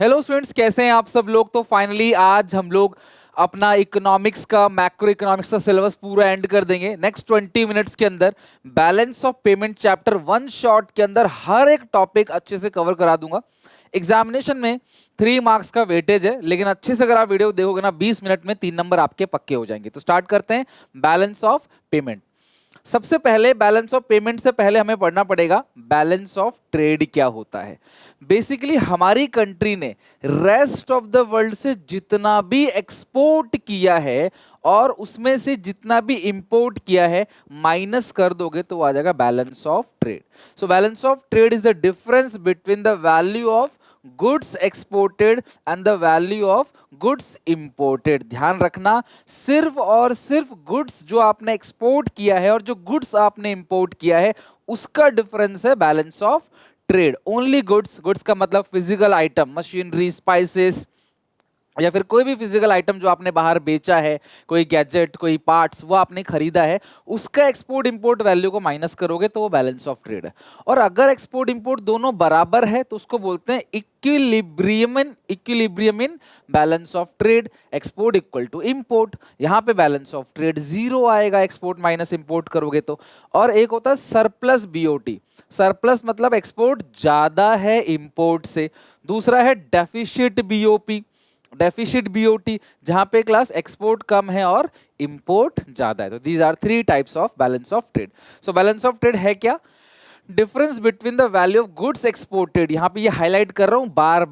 Hello students, कैसे हैं आप सब लोग। तो फाइनली आज हम लोग अपना इकोनॉमिक्स का मैक्रो इकोनॉमिक्स का सिलेबस पूरा एंड कर देंगे नेक्स्ट 20 मिनट्स के अंदर। Balance of payment chapter one shot के अंदर हर एक टॉपिक अच्छे से कवर करा दूंगा। एग्जामिनेशन में 3 मार्क्स का वेटेज है, लेकिन अच्छे से अगर आप वीडियो देखोगे ना 20 मिनट में 3 नंबर आपके पक्के हो जाएंगे। तो स्टार्ट करते हैं बैलेंस ऑफ पेमेंट। सबसे पहले बैलेंस ऑफ पेमेंट से पहले हमें पढ़ना पड़ेगा बैलेंस ऑफ ट्रेड क्या होता है। बेसिकली हमारी कंट्री ने रेस्ट ऑफ द वर्ल्ड से जितना भी एक्सपोर्ट किया है और उसमें से जितना भी इंपोर्ट किया है माइनस कर दोगे तो आ जाएगा balance of trade. So balance of trade is the difference between the value of goods exported and the value of goods imported. ध्यान रखना, सिर्फ और सिर्फ गुड्स जो आपने एक्सपोर्ट किया है और जो गुड्स आपने इंपोर्ट किया है उसका डिफरेंस है balance of trade. Only goods, goods का मतलब फिजिकल आइटम, मशीनरी, स्पाइसेस या फिर कोई भी फिजिकल आइटम जो आपने बाहर बेचा है, कोई गैजेट, कोई पार्ट्स वो आपने खरीदा है, उसका एक्सपोर्ट इंपोर्ट वैल्यू को माइनस करोगे तो वो बैलेंस ऑफ ट्रेड है। और अगर एक्सपोर्ट इंपोर्ट दोनों बराबर है तो उसको बोलते हैं equilibrium in balance of trade. Export equal to import, यहाँ पे बैलेंस ऑफ ट्रेड जीरो आएगा एक्सपोर्ट माइनस इंपोर्ट करोगे तो। और एक होता है सरप्लस बीओटी। सरप्लस मतलब एक्सपोर्ट ज्यादा है इंपोर्ट से। दूसरा है डेफिशिट बीओपी, डेफिशिट बीओटी जहां पे क्लास एक्सपोर्ट कम है और इंपोर्ट ज्यादा है। तो these are 3 types of balance of trade. So balance of trade है क्या? Difference between the value of goods exported, यहां पे ये हाईलाइट कर रहा हूं बार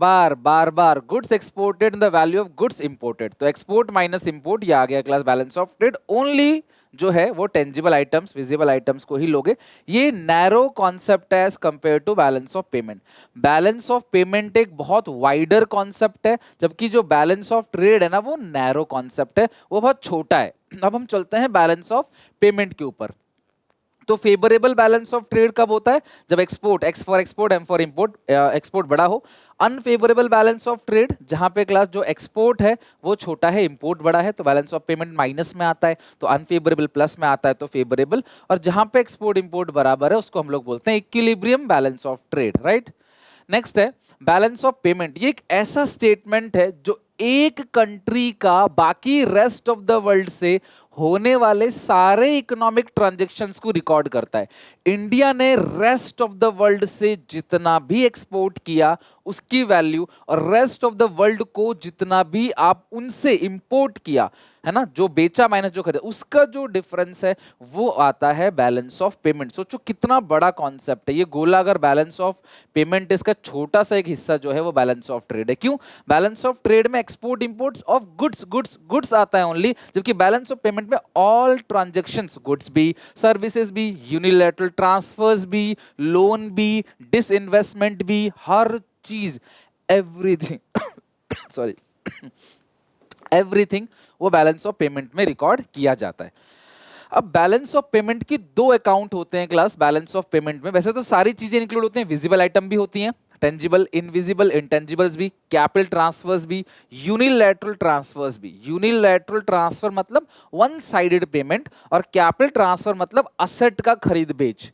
बार, goods exported and the value of goods imported. तो एक्सपोर्ट माइनस इंपोर्ट, ये आ गया class balance of trade. Only जो है वो टेंजिबल आइटम्स, विजिबल आइटम्स को ही लोगे। ये नैरो कॉन्सेप्ट है as compare to balance of payment. Balance of payment एक बहुत वाइडर कॉन्सेप्ट है, जबकि जो बैलेंस ऑफ ट्रेड है ना वो नैरो कॉन्सेप्ट है, वो बहुत छोटा है। अब हम चलते हैं बैलेंस ऑफ पेमेंट के ऊपर। तो फेवरेबल बैलेंस ऑफ ट्रेड कब होता है? जब export, X for export, M for import, export बड़ा हो। अनफेवरेबल बैलेंस ऑफ ट्रेड, जहां पे क्लास जो एक्सपोर्ट है वो छोटा है, इंपोर्ट बड़ा है, तो बैलेंस ऑफ पेमेंट माइनस में आता है। तो अनफेवरेबल प्लस में आता है तो फेवरेबल। और जहां पे एक्सपोर्ट इंपोर्ट बराबर है उसको हम लोग बोलते हैं equilibrium balance of trade, right. Next है बैलेंस ऑफ पेमेंट। ये एक ऐसा स्टेटमेंट है जो एक कंट्री का बाकी रेस्ट ऑफ द वर्ल्ड से होने वाले सारे इकोनॉमिक ट्रांजैक्शंस को रिकॉर्ड करता है। इंडिया ने रेस्ट ऑफ द वर्ल्ड से जितना भी एक्सपोर्ट किया उसकी वैल्यू, और रेस्ट ऑफ द वर्ल्ड को जितना भी आप उनसे इंपोर्ट किया है ना, जो बेचा माइनस जो खरीदा, उसका जो डिफरेंस है वो आता है बैलेंस ऑफ पेमेंट। सोचो कितना बड़ा कॉन्सेप्ट है ये गोला। अगर बैलेंस ऑफ पेमेंट इसका छोटा सा एक हिस्सा जो है वो बैलेंस ऑफ ट्रेड है। क्यों? बैलेंस ऑफ ट्रेड में export import of goods goods goods आता है ओनली, जबकि बैलेंस ऑफ पेमेंट में ऑल ट्रांजेक्शंस, गुड्स भी, सर्विसेज भी, यूनिलैटरल ट्रांसफर्स भी, लोन भी, डिसइन्वेस्टमेंट भी, हर चीज, एवरीथिंग सॉरी एवरीथिंग वो बैलेंस ऑफ पेमेंट में रिकॉर्ड किया जाता है। अब बैलेंस ऑफ पेमेंट की 2 अकाउंट होते हैं क्लास बैलेंस ऑफ पेमेंट में। वैसे तो सारी चीजें इंक्लूड होती हैं, विजिबल आइटम भी होती हैं, टेंजिबल, इनविजिबल, इंटेंजिबल्स भी, कैपिटल ट्रांसफर्स भी, यूनिलैटरल ट्रांसफर्स भी। यूनिलैटरल ट्रांसफर मतलब वन साइडेड पेमेंट, और कैपिटल ट्रांसफर मतलब असेट का खरीद बेच,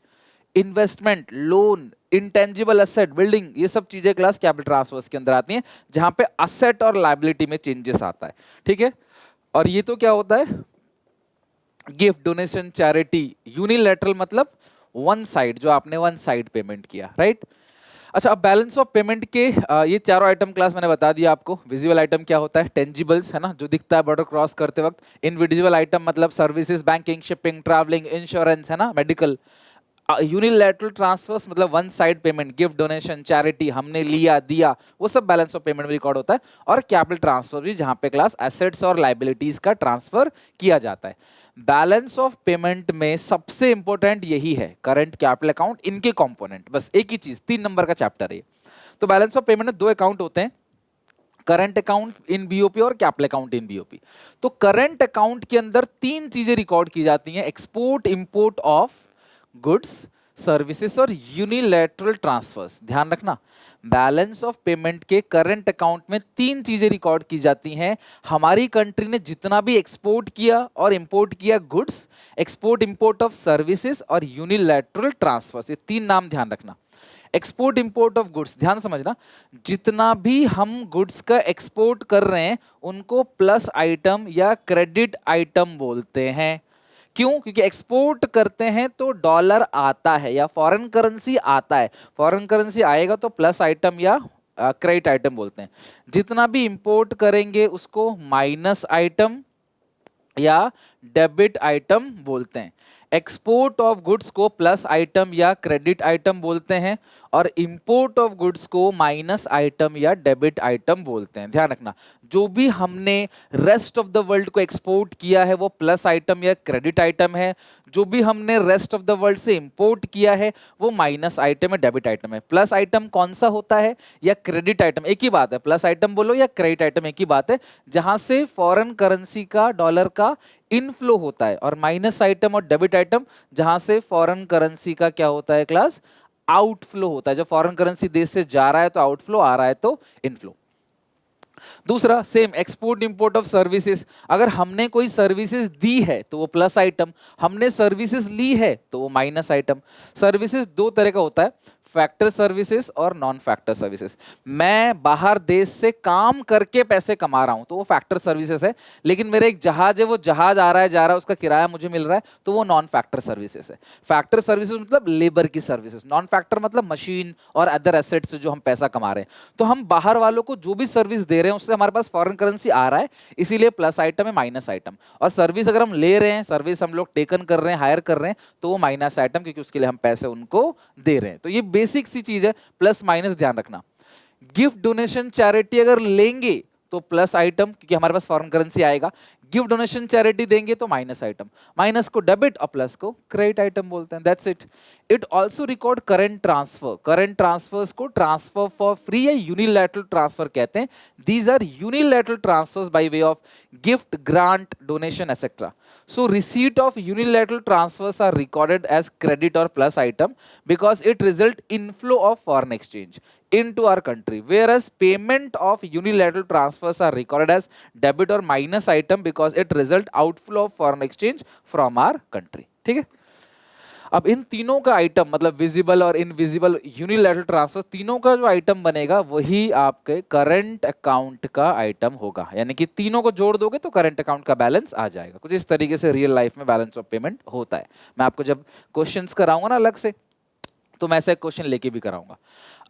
investment, loan, intangible asset, building, ये सब चीजें क्लास कैपिटल ट्रांसफर्स के अंदर आती हैं, जहां पे असेट और लायबिलिटी में चेंजेस आता है। ठीक है। और ये तो क्या होता है? Gift, donation, charity. यूनिलैटरल मतलब वन साइड, जो आपने वन साइड पेमेंट किया, राइट। अच्छा, अब बैलेंस ऑफ पेमेंट के ये चारों आइटम क्लास मैंने बता दिया आपको। विजिबल आइटम क्या होता है? टेंजिबल्स है ना, जो दिखता है बॉर्डर क्रॉस करते वक्त। इनविजिबल आइटम मतलब services, banking, shipping, travelling, insurance है ना, मेडिकल। यूनिलैटरल ट्रांसफर्स मतलब one side payment, gift, donation, charity, हमने लिया दिया, वो सब बैलेंस ऑफ पेमेंट में रिकॉर्ड होता है। और कैपिटल ट्रांसफर भी, जहां पे क्लास एसेट्स और लायबिलिटीज का ट्रांसफर किया जाता है। बैलेंस ऑफ पेमेंट में सबसे इंपॉर्टेंट यही है, करंट, कैपिटल अकाउंट, इनके कंपोनेंट, बस एक ही चीज, 3 नंबर का चैप्टर है। तो बैलेंस ऑफ पेमेंट में 2 अकाउंट होते हैं, करंट अकाउंट इन बीओपी और कैपिटल अकाउंट इन बीओपी। तो करंट अकाउंट के अंदर 3 चीजें रिकॉर्ड की जाती हैं, export import of goods, services और यूनिलैटरल ट्रांसफर्स। ध्यान रखना, बैलेंस ऑफ पेमेंट के करंट अकाउंट में 3 चीजें रिकॉर्ड की जाती हैं। हमारी कंट्री ने जितना भी एक्सपोर्ट किया और इंपोर्ट किया goods, export import of services और यूनिलैटरल ट्रांसफर्स, ये 3 नाम ध्यान रखना। एक्सपोर्ट इंपोर्ट ऑफ गुड्स, ध्यान समझना, जितना भी हम गुड्स का एक्सपोर्ट कर रहे हैं उनको प्लस आइटम या क्रेडिट आइटम बोलते हैं। क्यों? क्योंकि एक्सपोर्ट करते हैं तो डॉलर आता है या फॉरेन करेंसी आता है, फॉरेन करेंसी आएगा तो प्लस आइटम या क्रेडिट आइटम बोलते हैं। जितना भी इंपोर्ट करेंगे उसको माइनस आइटम या डेबिट आइटम बोलते हैं। एक्सपोर्ट ऑफ गुड्स को प्लस आइटम या क्रेडिट आइटम बोलते हैं और इंपोर्ट ऑफ गुड्स को माइनस आइटम या डेबिट आइटम बोलते हैं। ध्यान रखना, जो भी हमने रेस्ट ऑफ द वर्ल्ड को एक्सपोर्ट किया है वो प्लस आइटम या क्रेडिट आइटम है, जो भी हमने रेस्ट ऑफ द वर्ल्ड से इंपोर्ट किया है वो माइनस आइटम या डेबिट आइटम है। प्लस आइटम कौन सा होता है या क्रेडिट आइटम, एक ही बात है, प्लस आइटम बोलो या क्रेडिट आइटम एक ही बात है, जहां से फॉरेन करेंसी का डॉलर का इनफ्लो होता है, और माइनस आइटम और डेबिट आइटम जहां से फॉरेन करेंसी का क्या होता है क्लास, आउटफ्लो होता है। जब फॉरेन करेंसी देश से जा रहा है तो आउटफ्लो, आ रहा है तो इनफ्लो। दूसरा same export import of services, अगर हमने कोई सर्विसेज दी है तो वो प्लस आइटम, हमने सर्विसेज ली है तो वो माइनस आइटम। सर्विसेज दो तरह का होता है, फैक्टर सर्विसेज और नॉन फैक्टर सर्विसेज। मैं बाहर देश से काम करके पैसे कमा रहा हूं तो वो फैक्टर सर्विसेज है, लेकिन मेरे एक जहाज है, वो जहाज आ रहा है जा रहा है, उसका किराया मुझे मिल रहा है तो वो नॉन फैक्टर सर्विसेज है। फैक्टर सर्विसेज मतलब लेबर की सर्विसेज, नॉन फैक्टर मतलब मशीन और अदर एसेट्स से जो हम पैसा कमा रहे हैं। तो हम बाहर वालों को जो भी सर्विस दे रहे हैं उससे हमारे पास फॉरेन करेंसी आ रहा है, इसीलिए प्लस आइटम है माइनस आइटम। और सर्विस अगर हम ले रहे हैं, सर्विस हम लोग टेकन कर रहे हैं, हायर कर रहे हैं, तो वो माइनस आइटम, क्योंकि उसके लिए हम पैसे उनको दे रहे हैं। तो ये बेसिक सी चीज है, प्लस माइनस ध्यान रखना। गिफ्ट डोनेशन चैरिटी अगर लेंगे तो प्लस आइटम, क्योंकि हमारे पास फॉरेन करेंसी आएगा। गिफ्ट डोनेशन चैरिटी देंगे तो माइनस आइटम, माइनस को डेबिट और प्लस को क्रेडिट आइटम बोलते हैं। That's it. It also record current transfer, current transfers को ट्रांसफर फॉर फ्री या यूनिलैटरल ट्रांसफर कहते हैं। These are unilateral transfers by way of gift, grant, donation etcetera. So receipt of unilateral transfers are recorded as credit or plus item because it result inflow of foreign exchange into our country, whereas payment of unilateral transfers are recorded as debit or minus item because it result outflow of foreign exchange from our country। ठीक है। अब इन तीनों का item मतलब visible और invisible unilateral transfer, तीनों का जो आइटम बनेगा वही आपके करंट अकाउंट का आइटम होगा। यानी कि तीनों को जोड़ दोगे तो करंट अकाउंट का बैलेंस आ जाएगा। कुछ इस तरीके से रियल लाइफ में बैलेंस ऑफ पेमेंट होता है। मैं आपको जब क्वेश्चंस कराऊंगा ना अलग से, तो मैं ऐसे क्वेश्चन लेके भी कराऊंगा।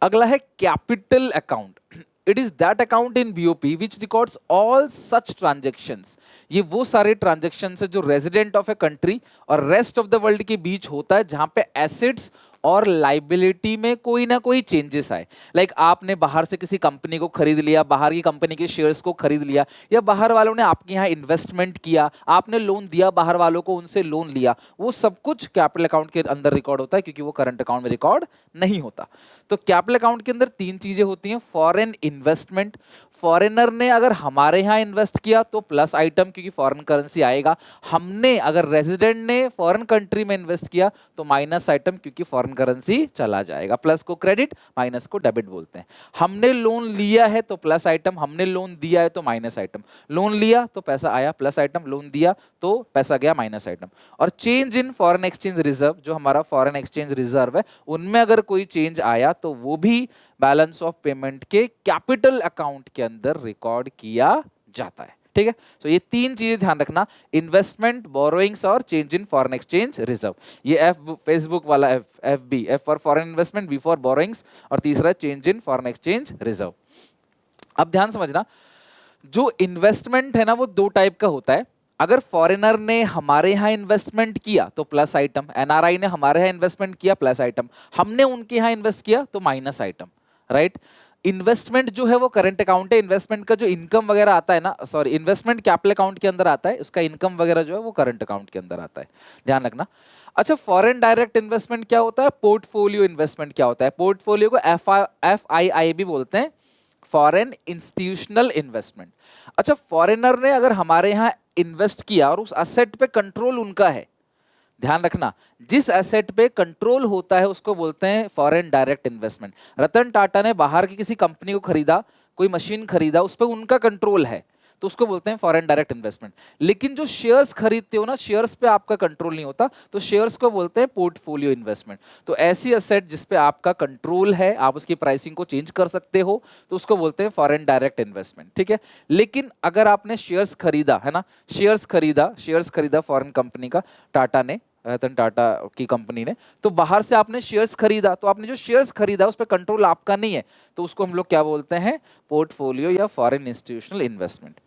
अगला है capital account. It is that account in BOP which records all such transactions. ये वो सारे ट्रांजेक्शंस है जो रेजिडेंट ऑफ ए कंट्री और रेस्ट ऑफ द वर्ल्ड के बीच होता है, जहां पे एसेट्स और लाइबिलिटी में कोई ना कोई चेंजेस आए। लाइक आपने बाहर से किसी कंपनी को खरीद लिया, बाहर की कंपनी के शेयर्स को खरीद लिया, या बाहर वालों ने आपके यहाँ इन्वेस्टमेंट किया, आपने लोन दिया बाहर वालों को, उनसे लोन लिया, वो सब कुछ कैपिटल अकाउंट के अंदर रिकॉर्ड होता है, क्योंकि वो करंट अकाउंट में रिकॉर्ड नहीं होता। तो कैपिटल अकाउंट के अंदर तीन चीजें होती हैं। फॉरेन इन्वेस्टमेंट, फॉरेनर ने अगर हमारे यहाँ इन्वेस्ट किया तो प्लस आइटम, क्योंकि फॉरेन करेंसी आएगा। हमने अगर रेजिडेंट ने फॉरेन कंट्री में इन्वेस्ट किया तो माइनस आइटम, क्योंकि फॉरेन करेंसी चला जाएगा। प्लस को क्रेडिट, माइनस को डेबिट बोलते हैं। हमने लोन लिया है तो प्लस आइटम, हमने लोन दिया है तो माइनस आइटम। लोन लिया तो पैसा आया प्लस आइटम, लोन दिया तो पैसा गया माइनस आइटम। और change in foreign exchange reserve, जो हमारा फॉरेन एक्सचेंज रिजर्व है, उनमें अगर कोई चेंज आया तो वो भी बैलेंस ऑफ पेमेंट के कैपिटल अकाउंट के अंदर रिकॉर्ड किया जाता है। ठीक है। सो ये तीन चीजें ध्यान रखना, इन्वेस्टमेंट, बोरोइंग्स और change in foreign exchange reserve. ये एफ फेसबुक वाला F B, F for foreign investment, B for borrowings, और तीसरा change in foreign exchange reserve. अब ध्यान समझना, जो इन्वेस्टमेंट है ना वो दो टाइप का होता है। अगर फॉरेनर ने हमारे यहाँ इन्वेस्टमेंट किया तो प्लस आइटम, एनआरआई ने हमारे यहाँ इन्वेस्टमेंट किया प्लस आइटम, हमने उनके यहाँ इन्वेस्ट किया तो माइनस आइटम। राइट। इन्वेस्टमेंट जो है वो करंट अकाउंट है, इन्वेस्टमेंट का जो इनकम वगैरह आता है ना, सॉरी, इन्वेस्टमेंट कैपिटल अकाउंट के अंदर आता है, उसका इनकम वगैरह जो है वो करंट अकाउंट के अंदर आता है। ध्यान रखना। अच्छा, फॉरेन डायरेक्ट इन्वेस्टमेंट क्या होता है, पोर्टफोलियो इन्वेस्टमेंट क्या होता है। पोर्टफोलियो को FII भी बोलते हैं, फॉरेन इंस्टीट्यूशनल इन्वेस्टमेंट। अच्छा, फॉरेनर ने अगर हमारे यहाँ इन्वेस्ट किया और उस एसेट पे कंट्रोल उनका है, ध्यान रखना, जिस एसेट पे कंट्रोल होता है उसको बोलते हैं foreign direct investment. Ratan Tata ने बाहर की किसी कंपनी को खरीदा, कोई मशीन खरीदा, उस पर उनका कंट्रोल है, तो उसको बोलते हैं फॉरेन डायरेक्ट इन्वेस्टमेंट। लेकिन जो शेयर्स खरीदते हो ना, शेयर्स पे आपका कंट्रोल नहीं होता, तो शेयर्स को बोलते हैं पोर्टफोलियो इन्वेस्टमेंट। तो ऐसी असेट जिस पे आपका कंट्रोल है, आप उसकी प्राइसिंग को चेंज कर सकते हो, तो उसको बोलते हैं फॉरेन डायरेक्ट इन्वेस्टमेंट, ठीक है। लेकिन अगर आपने शेयर्स खरीदा है ना, शेयर्स खरीदा फॉरेन कंपनी का, टाटा ने, रतन टाटा की कंपनी ने, तो बाहर से आपने शेयर्स खरीदा, तो आपने जो शेयर्स खरीदा उस पर कंट्रोल आपका नहीं है, तो उसको हम लोग क्या बोलते हैं, पोर्टफोलियो या फॉरेन इंस्टीट्यूशनल इन्वेस्टमेंट।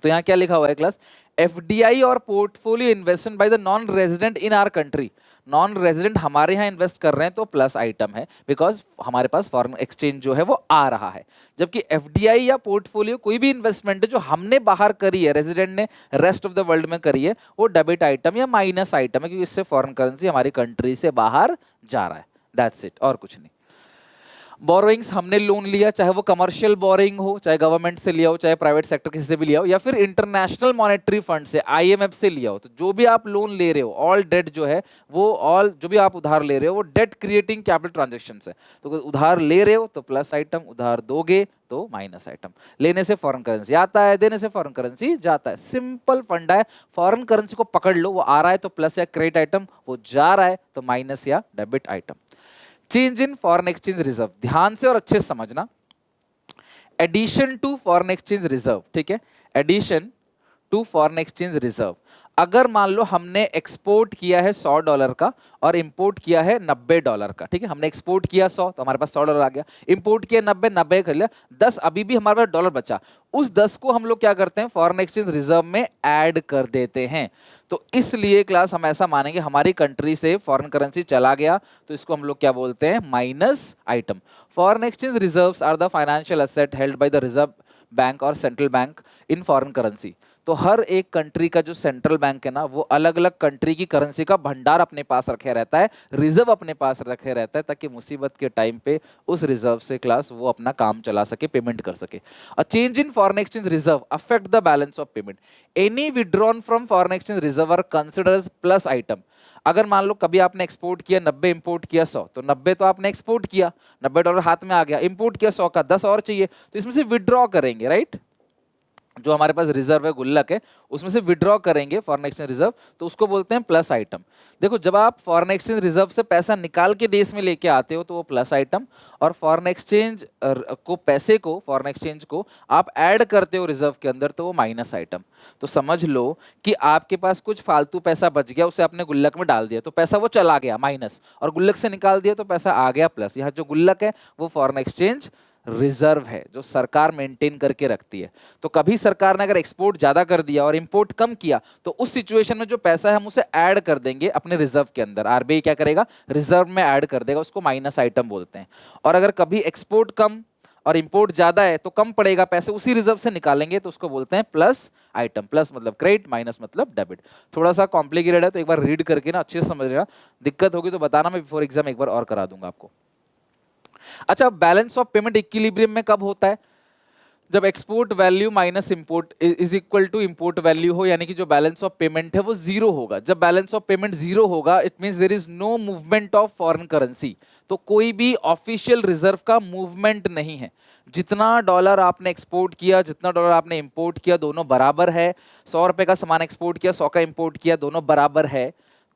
तो यहाँ क्या लिखा हुआ है क्लास, एफडीआई और portfolio investment by the non resident in our country. Non resident हमारे यहाँ इन्वेस्ट कर रहे हैं तो प्लस आइटम है, बिकॉज हमारे पास फॉरेन एक्सचेंज जो है वो आ रहा है। जबकि एफडीआई या पोर्टफोलियो कोई भी इन्वेस्टमेंट है जो हमने बाहर करी है, रेजिडेंट ने रेस्ट ऑफ द वर्ल्ड में करी है, वो डेबिट आइटम या माइनस आइटम है, क्योंकि इससे फॉरेन करेंसी हमारी कंट्री से बाहर जा रहा है, दैट्स इट, और कुछ नहीं। बोरोइंग्स, हमने लोन लिया, चाहे वो कमर्शियल बोरोइंग हो, चाहे गवर्नमेंट से लिया हो, चाहे प्राइवेट सेक्टर किसी से भी लिया हो, या फिर इंटरनेशनल मॉनेटरी फंड से, आईएमएफ से लिया हो, तो जो भी आप लोन ले रहे हो, ऑल डेट जो है वो, ऑल जो भी आप उधार ले रहे हो वो डेट क्रिएटिंग कैपिटल ट्रांजेक्शन है। तो उधार ले रहे हो तो प्लस आइटम, उधार दोगे तो माइनस आइटम। लेने से फॉरेन करेंसी आता है, देने से फॉरेन करेंसी जाता है, सिंपल फंडा है। फॉरेन करेंसी को पकड़ लो, वो आ रहा है तो प्लस या क्रेडिट आइटम, वो जा रहा है तो माइनस या debit item. Change in foreign exchange reserve, ध्यान से और अच्छे से समझना, addition to foreign exchange reserve, ठीक है, addition to foreign exchange reserve. अगर मान लो हमने एक्सपोर्ट किया है $100 का और इंपोर्ट किया है $90 का, ठीक है, हमने एक्सपोर्ट किया 100 तो हमारे पास $100 आ गया, इंपोर्ट किया 90, 90 कर लिया, 10 अभी भी हमारे पास डॉलर बचा, उस 10 को हम लोग क्या करते हैं, फॉरेन एक्सचेंज रिजर्व में ऐड कर देते हैं। तो इसलिए क्लास हम ऐसा मानेंगे हमारी कंट्री से फॉरेन करेंसी चला गया तो इसको हम लोग क्या बोलते हैं, minus item. Foreign exchange reserves are the financial asset held by the reserve bank और central bank in foreign currency. तो हर एक कंट्री का जो सेंट्रल बैंक है ना, वो अलग अलग कंट्री की करेंसी का भंडार अपने पास रखे रहता है, रिजर्व अपने पास रखे रहता है, ताकि मुसीबत के टाइम पे उस रिजर्व से क्लास वो अपना काम चला सके, पेमेंट कर सके। A change in foreign exchange reserve affect the balance of payment. Any withdrawn from foreign exchange reserve are considered plus item. अगर मान लो कभी आपने एक्सपोर्ट किया 90, इंपोर्ट किया 100, तो 90 तो आपने एक्सपोर्ट किया, $90 हाथ में आ गया, इंपोर्ट किया 100 का, 10 और चाहिए, तो इसमें से विड्रॉ करेंगे, राइट, जो हमारे पास रिजर्व है, गुल्लक है, उसमें से विड्रॉ करेंगे फॉरेन एक्सचेंज रिजर्व, तो उसको बोलते हैं प्लस आइटम। देखो, जब आप फॉरेन एक्सचेंज रिजर्व से पैसा निकाल के देश में लेके आते हो तो वो प्लस आइटम, और फॉरेन एक्सचेंज को, पैसे को, फॉरेन एक्सचेंज को आप ऐड करते हो रिजर्व के अंदर तो वो माइनस आइटम। तो समझ लो कि आपके पास कुछ फालतू पैसा बच गया, उसे आपने गुल्लक में डाल दिया तो पैसा वो चला गया माइनस, और गुल्लक से निकाल दिया तो पैसा आ गया प्लस। यहाँ जो गुल्लक है वो फॉरेन एक्सचेंज रिजर्व है जो सरकार मेंटेन करके रखती है। तो कभी सरकार ने अगर एक्सपोर्ट ज्यादा कर दिया और इंपोर्ट कम किया तो उस सिचुएशन में जो पैसा है हम उसे ऐड कर देंगे अपने रिजर्व के अंदर, आरबीआई क्या करेगा, रिजर्व में ऐड कर देगा, उसको माइनस आइटम बोलते हैं। और अगर कभी एक्सपोर्ट कम और इंपोर्ट ज्यादा है तो कम पड़ेगा, पैसे उसी रिजर्व से निकालेंगे तो उसको बोलते हैं प्लस आइटम। प्लस मतलब क्रेडिट, माइनस मतलब डेबिट। थोड़ा सा कॉम्प्लिकेटेड है तो एक बार रीड करके ना अच्छे से समझ लेना, दिक्कत होगी तो बताना, मैं बिफोर एग्जाम एक बार और करा दूंगा आपको। अच्छा, बैलेंस ऑफ पेमेंट इक्विलिब्रियम में कब होता है, जब export value minus import is equal to import value हो, यानी कि जो बैलेंस ऑफ पेमेंट है वो जीरो होगा। जब बैलेंस ऑफ पेमेंट जीरो होगा it means there is no movement of foreign currency, तो कोई भी ऑफिशियल रिजर्व का मूवमेंट नहीं है। जितना डॉलर आपने एक्सपोर्ट किया, जितना डॉलर आपने इंपोर्ट किया, दोनों बराबर है। 100 रुपए का सामान एक्सपोर्ट किया, 100 का इंपोर्ट किया, दोनों बराबर है,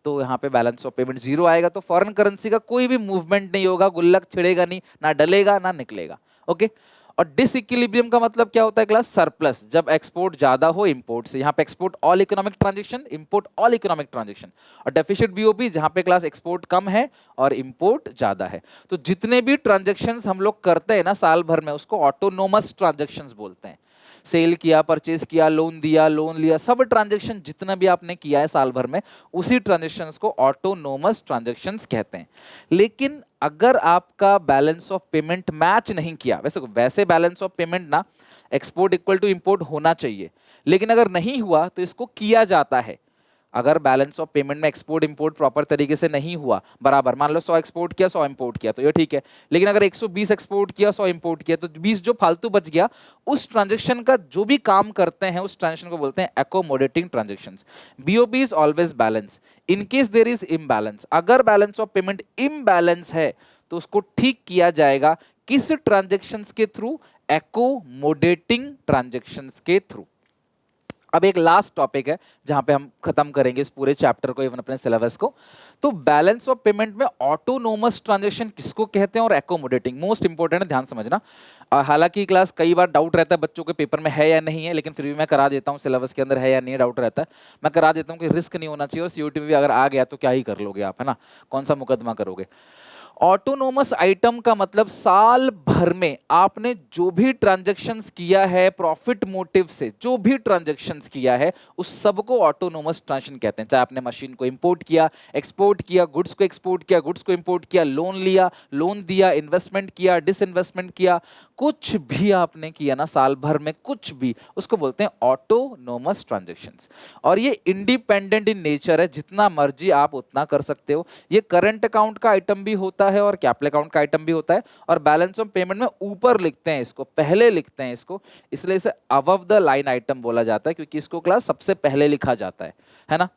तो यहाँ पे बैलेंस ऑफ पेमेंट जीरो आएगा। तो फॉरेन करेंसी का कोई भी मूवमेंट नहीं होगा, गुल्लक छिड़ेगा नहीं, ना डलेगा ना निकलेगा। ओके। और डिसइक्विलिब्रियम का मतलब क्या होता है क्लास, सरप्लस, जब एक्सपोर्ट ज्यादा हो इंपोर्ट से। यहाँ पे export all economic transaction, import all economic transaction. और डेफिसिट बीओपी जहाँ पे क्लास एक्सपोर्ट कम है और इंपोर्ट ज्यादा है। तो जितने भी ट्रांजैक्शंस हम लोग करते हैं ना साल भर में, उसको ऑटोनोमस ट्रांजैक्शंस बोलते हैं। सेल किया, परचेज किया, लोन दिया, लोन लिया, सब ट्रांजैक्शन जितना भी आपने किया है साल भर में, उसी ट्रांजैक्शंस को ऑटोनोमस ट्रांजैक्शंस कहते हैं। लेकिन अगर आपका बैलेंस ऑफ पेमेंट मैच नहीं किया, वैसे बैलेंस ऑफ पेमेंट ना एक्सपोर्ट इक्वल टू इंपोर्ट होना चाहिए, लेकिन अगर नहीं हुआ तो इसको किया जाता है। अगर बैलेंस ऑफ पेमेंट में एक्सपोर्ट इंपोर्ट प्रॉपर तरीके से नहीं हुआ बराबर, मान लो 100 एक्सपोर्ट किया, 100 इंपोर्ट किया, तो ये ठीक है। लेकिन अगर 120 एक्सपोर्ट किया, 100 इंपोर्ट किया, तो 20 जो फालतू बच गया, उस ट्रांजैक्शन का जो भी काम करते हैं उस ट्रांजैक्शन को बोलते हैं accommodating transactions. BOP is always balance in case there is imbalance. अगर बैलेंस ऑफ पेमेंट इम्बैलेंस है तो उसको ठीक किया जाएगा किस ट्रांजैक्शंस के थ्रू, एकोमोडेटिंग ट्रांजैक्शंस के थ्रू। अब एक लास्ट टॉपिक है जहां पे हम खत्म करेंगे इस पूरे चैप्टर को, इवन अपने सिलेबस को। तो बैलेंस ऑफ पेमेंट में ऑटोनोमस ट्रांजैक्शन किसको कहते हैं और एकोमोडेटिंग, मोस्ट इंपॉर्टेंट है, ध्यान समझना। हालांकि क्लास कई बार डाउट रहता है बच्चों के पेपर में है या नहीं है, लेकिन फिर भी मैं करा देता हूं, सिलेबस के अंदर है या नहीं है डाउट रहता है, मैं करा देता हूं कि रिस्क नहीं होना चाहिए। और सीयूटी में भी अगर आ गया तो क्या ही कर लोगे आप, है ना, कौन सा मुकदमा करोगे। ऑटोनोमस आइटम का मतलब साल भर में आपने जो भी ट्रांजैक्शंस किया है प्रॉफिट मोटिव से, जो भी ट्रांजैक्शंस किया है उस सब को ऑटोनोमस ट्रांजैक्शन कहते हैं। चाहे आपने मशीन को इंपोर्ट किया, एक्सपोर्ट किया, गुड्स को एक्सपोर्ट किया, गुड्स को इंपोर्ट किया, लोन लिया, लोन दिया, इन्वेस्टमेंट किया, डिसइन्वेस्टमेंट किया, कुछ भी आपने किया ना साल भर में, कुछ भी, उसको बोलते हैं ऑटोनोमस ट्रांजैक्शंस। और ये इंडिपेंडेंट इन नेचर है, जितना मर्जी आप उतना कर सकते हो। ये करंट अकाउंट का आइटम भी होता है और कैपिटल अकाउंट का आइटम भी होता है। और बैलेंस ऑफ पेमेंट में ऊपर लिखते हैं इसको, पहले लिखते हैं इसको, इसलिए इसे अबव द लाइन आइटम बोला जाता है, क्योंकि इसको क्लास सबसे पहले लिखा जाता है ना।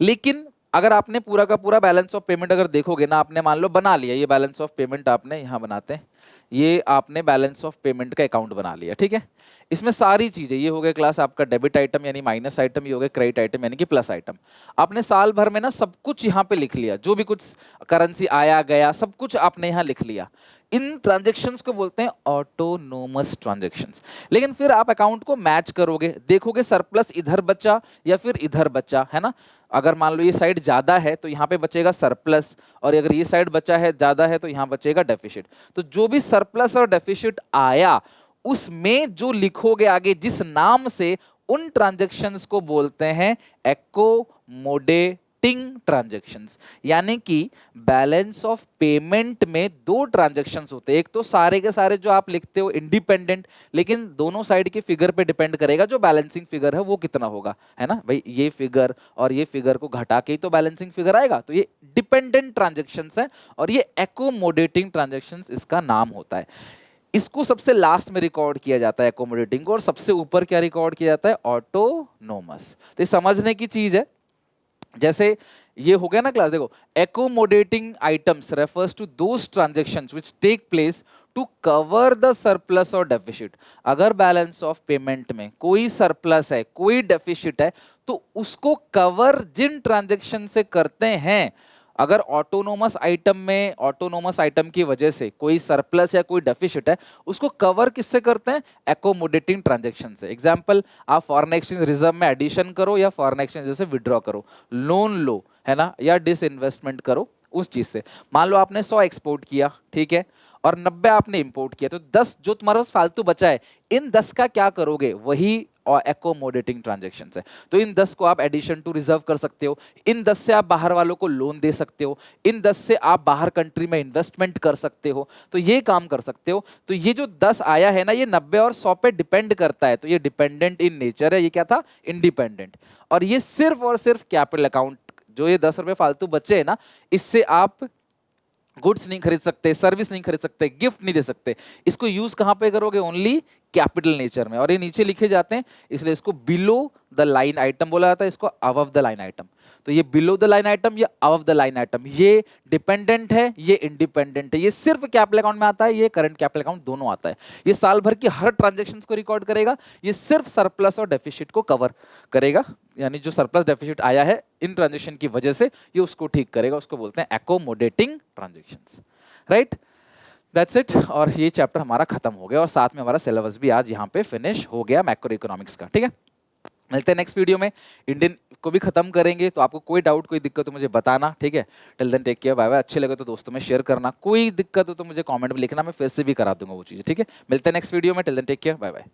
लेकिन अगर आपने पूरा का पूरा बैलेंस ऑफ पेमेंट अगर देखोगे ना, आपने मान लो बना लिया ये बैलेंस ऑफ पेमेंट, आपने यहां बनाते हैं, ये आपने बैलेंस ऑफ पेमेंट का अकाउंट बना लिया, ठीक है। इसमें सारी चीजें, ये हो गए क्लास आपका डेबिट आइटम यानी माइनस आइटम, ये हो गए क्रेडिट आइटम यानी कि प्लस आइटम। आपने साल भर में ना सब कुछ यहाँ पे लिख लिया, जो भी कुछ करेंसी आया गया सब कुछ आपने यहाँ लिख लिया। इन ट्रांजैक्शंस को बोलते हैं ऑटोनोमस ट्रांजैक्शंस। लेकिन फिर आप अकाउंट को मैच करोगे, देखोगे सरप्लस इधर बचा या फिर इधर बचा, है ना। अगर मान लो ये साइड ज्यादा है तो यहाँ पे बचेगा सरप्लस, और अगर ये साइड बचा है ज्यादा है तो यहाँ बचेगा डेफिसिट। तो जो भी सरप्लस और डेफिसिट आया उसमें जो लिखोगे आगे जिस नाम से, उन ट्रांजैक्शंस को बोलते हैं एकोमोडेटिंग ट्रांजैक्शंस। यानी कि बैलेंस ऑफ पेमेंट में दो ट्रांजैक्शंस होते हैं, एक तो सारे के सारे जो आप लिखते हो इंडिपेंडेंट, लेकिन दोनों साइड के फिगर पे डिपेंड करेगा जो बैलेंसिंग फिगर है वो कितना होगा, है ना भाई। ये फिगर और ये फिगर को घटा के ही तो बैलेंसिंग फिगर आएगा। तो ये डिपेंडेंट ट्रांजैक्शंस है और ये एकोमोडेटिंग ट्रांजैक्शंस इसका नाम होता है। इसको सबसे लास्ट में रिकॉर्ड किया जाता है एकोमोडेटिंग को, और सबसे ऊपर क्या रिकॉर्ड किया जाता है, ऑटोनोमस। तो ये समझने की चीज है। जैसे ये हो गया ना क्लास, देखो accommodating items refers to those transactions which take place to cover the surplus और डेफिसिट। अगर बैलेंस ऑफ पेमेंट में कोई सरप्लस है, कोई डेफिसिट है, तो उसको कवर जिन ट्रांजैक्शन से करते हैं, अगर ऑटोनोमस आइटम में, ऑटोनोमस आइटम की वजह से कोई सरप्लस या कोई डेफिसिट है, उसको कवर किससे करते हैं, एकोमोडेटिंग ट्रांजैक्शन से। एग्जांपल, आप फॉरेन एक्सचेंज रिजर्व में एडिशन करो या फॉरेन एक्सचेंज जैसे विड्रॉ करो, लोन लो, है ना, या डिसइन्वेस्टमेंट करो उस चीज से। मान लो आपने 100 एक्सपोर्ट किया, ठीक है, और 90 आपने इंपोर्ट किया, तो 10 जो तुम्हारे पास फालतू बचा है, इन 10 का क्या करोगे, वही और एकोमोडेटिंग ट्रांजैक्शंस है। तो इन 10 को आप एडिशन टू रिजर्व कर सकते हो, इन 10 से आप बाहर वालों को लोन दे सकते हो, इन 10 से आप बाहर कंट्री में इन्वेस्टमेंट कर सकते हो, तो ये काम कर सकते हो। तो ये जो 10 आया है ना, ये 90 और 100 पे डिपेंड करता है, तो ये डिपेंडेंट इन नेचर है। ये क्या था, इंडिपेंडेंट। और ये सिर्फ और सिर्फ कैपिटल अकाउंट, जो ये 10 रुपए फालतू बचे हैं ना, इससे आप गुड्स नहीं खरीद सकते, सर्विस नहीं खरीद सकते, गिफ्ट नहीं दे सकते। इसको यूज कहां पे करोगे, ओनली कैपिटल नेचर में। और ये नीचे लिखे जाते हैं, इसलिए इसको बिलो द लाइन आइटम बोला जाता है, इसको अबव द लाइन आइटम। तो ये बिलो द लाइन आइटम, ये अबव द लाइन आइटम, ये डिपेंडेंट है, ये इंडिपेंडेंट है। ये सिर्फ कैपिटल अकाउंट में आता है, ये करंट कैपिटल अकाउंट, दोनों आता है। ये साल भर की हर ट्रांजैक्शंस को रिकॉर्ड करेगा, ये सिर्फ सरप्लस और डेफिसिट को कवर करेगा, यानी जो सरप्लस डेफिसिट आया है इन ट्रांजैक्शन की वजह से, ये उसको ठीक करेगा, उसको बोलते हैं accommodating transactions, right. That's it. और ये चैप्टर हमारा खत्म हो गया और साथ में हमारा सिलेबस भी आज यहाँ पे फिनिश हो गया मैक्रो इकोनॉमिक्स का, ठीक है। मिलते हैं नेक्स्ट वीडियो में, इंडियन को भी खत्म करेंगे। तो आपको कोई डाउट, कोई दिक्कत हो मुझे बताना, ठीक है। Till then take care, bye bye. अच्छे लगे तो दोस्तों में शेयर करना, कोई दिक्कत हो तो मुझे कमेंट में लिखना, मैं फिर से भी करा दूंगा वो चीज़ें, ठीक है। मिलते हैं नेक्स्ट वीडियो में, till then take care, bye bye.